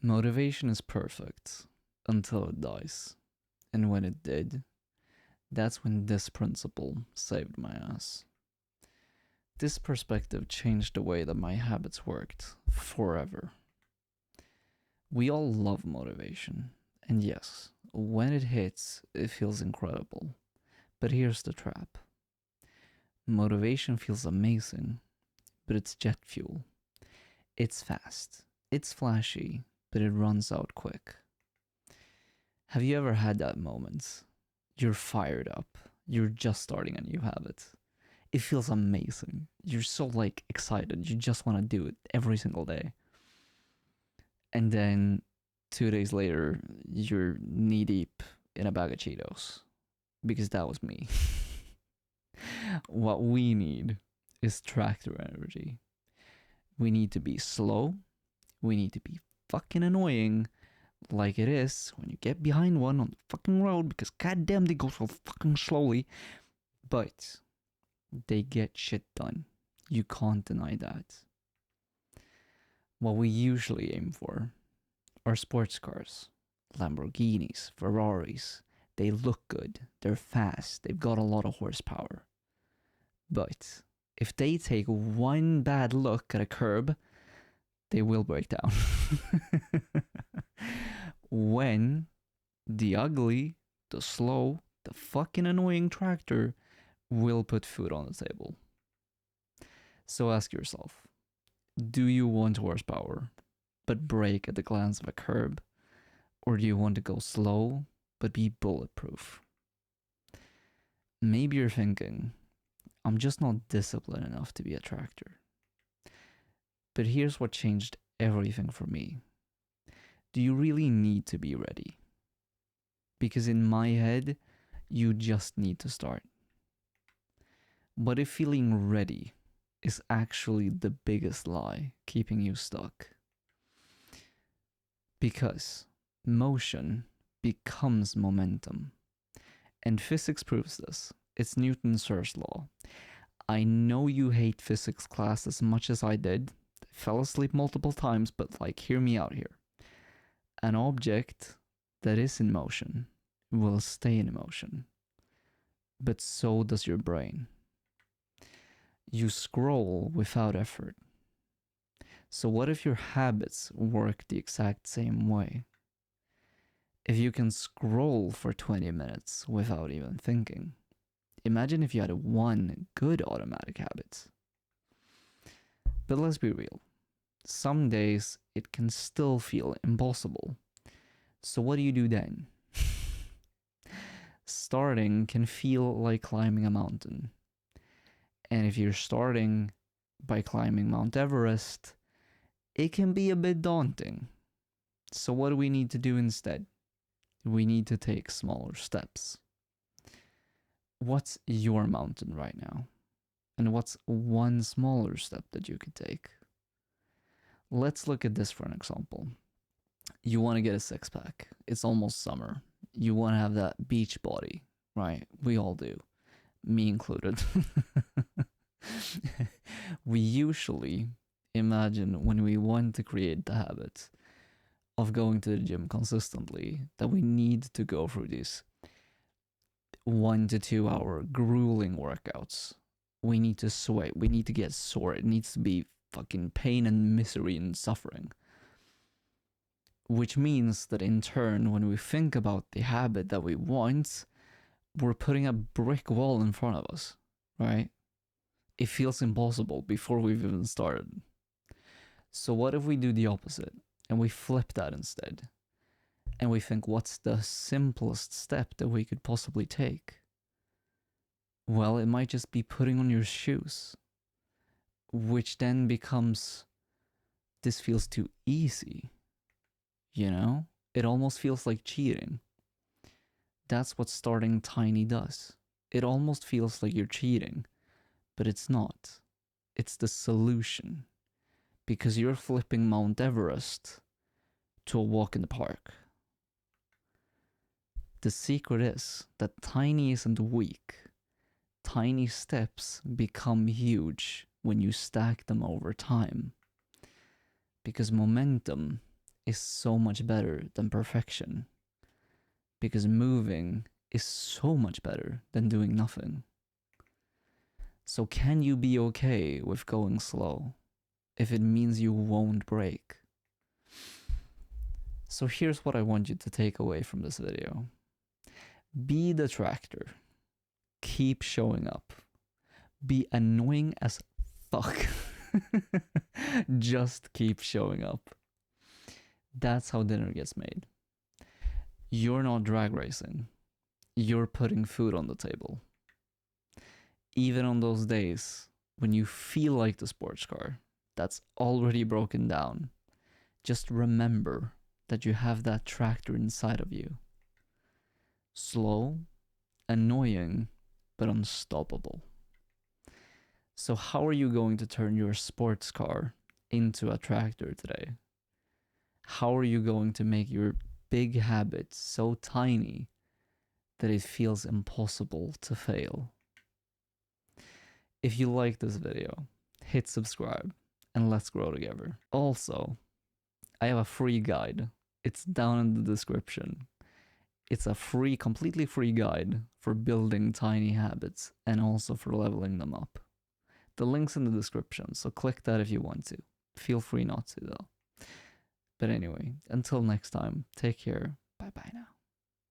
Motivation is perfect until it dies. And when it did, that's when this principle saved my ass. This perspective changed the way that my habits worked forever. We all love motivation, and yes, when it hits, it feels incredible. But here's the trap: motivation feels amazing, but it's jet fuel. It's fast, it's flashy, but it runs out quick. Have you ever had that moment? You're fired up, you're just starting a new habit. It feels amazing. You're so excited, you just want to do it every single day. And then 2 days later, you're knee deep in a bag of Cheetos. Because that was me. What we need is tractor energy. We need to be slow. We need to be fucking annoying, like it is when you get behind one on the fucking road, because goddamn they go so fucking slowly. But they get shit done. You can't deny that. What we usually aim for are sports cars, Lamborghinis, Ferraris. They look good, they're fast, they've got a lot of horsepower. But if they take one bad look at a curb, they will break down. When the ugly, the slow, the fucking annoying tractor will put food on the table. So ask yourself, do you want horsepower but break at the glance of a curb? Or do you want to go slow but be bulletproof? Maybe you're thinking, I'm just not disciplined enough to be a tractor. But here's what changed everything for me. Do you really need to be ready? Because in my head, you just need to start. But if feeling ready is actually the biggest lie keeping you stuck. Because motion becomes momentum. And physics proves this. It's Newton's first law. I know you hate physics class as much as I did. I fell asleep multiple times, but hear me out here. An object that is in motion will stay in motion. But so does your brain. You scroll without effort. So what if your habits work the exact same way? If you can scroll for 20 minutes without even thinking, imagine if you had one good automatic habit. But let's be real. Some days it can still feel impossible. So what do you do then? Starting can feel like climbing a mountain. And if you're starting by climbing Mount Everest, it can be a bit daunting. So what do we need to do instead? We need to take smaller steps. What's your mountain right now? And what's one smaller step that you could take? Let's look at this for an example. You want to get a six pack. It's almost summer. You want to have that beach body, right? We all do. Me included. We usually imagine when we want to create the habit of going to the gym consistently that we need to go through these 1 to 2 hour grueling workouts. We need to sweat. We need to get sore. It needs to be fucking pain and misery and suffering. Which means that in turn, when we think about the habit that we want, we're putting a brick wall in front of us, right? It feels impossible before we've even started. So what if we do the opposite and we flip that instead? And we think, what's the simplest step that we could possibly take? Well, it might just be putting on your shoes, which then becomes, this feels too easy. You know? It almost feels like cheating. That's what starting tiny does. It almost feels like you're cheating, but it's not. It's the solution. Because you're flipping Mount Everest to a walk in the park. The secret is that tiny isn't weak. Tiny steps become huge when you stack them over time. Because momentum is so much better than perfection, because moving is so much better than doing nothing. So, can you be okay with going slow if it means you won't break? So, here's what I want you to take away from this video: be the tractor, keep showing up, be annoying as fuck. Just keep showing up. That's how dinner gets made. You're not drag racing, you're putting food on the table. Even on those days when you feel like the sports car that's already broken down, just remember that you have that tractor inside of you. Slow, annoying, but unstoppable. So, how are you going to turn your sports car into a tractor today? How are you going to make your big habit so tiny that it feels impossible to fail? If you like this video, hit subscribe and let's grow together. Also, I have a free guide. It's down in the description. It's a free, completely free guide for building tiny habits and also for leveling them up. The link's in the description, so click that if you want to. Feel free not to though. But anyway, until next time, take care. Bye bye now.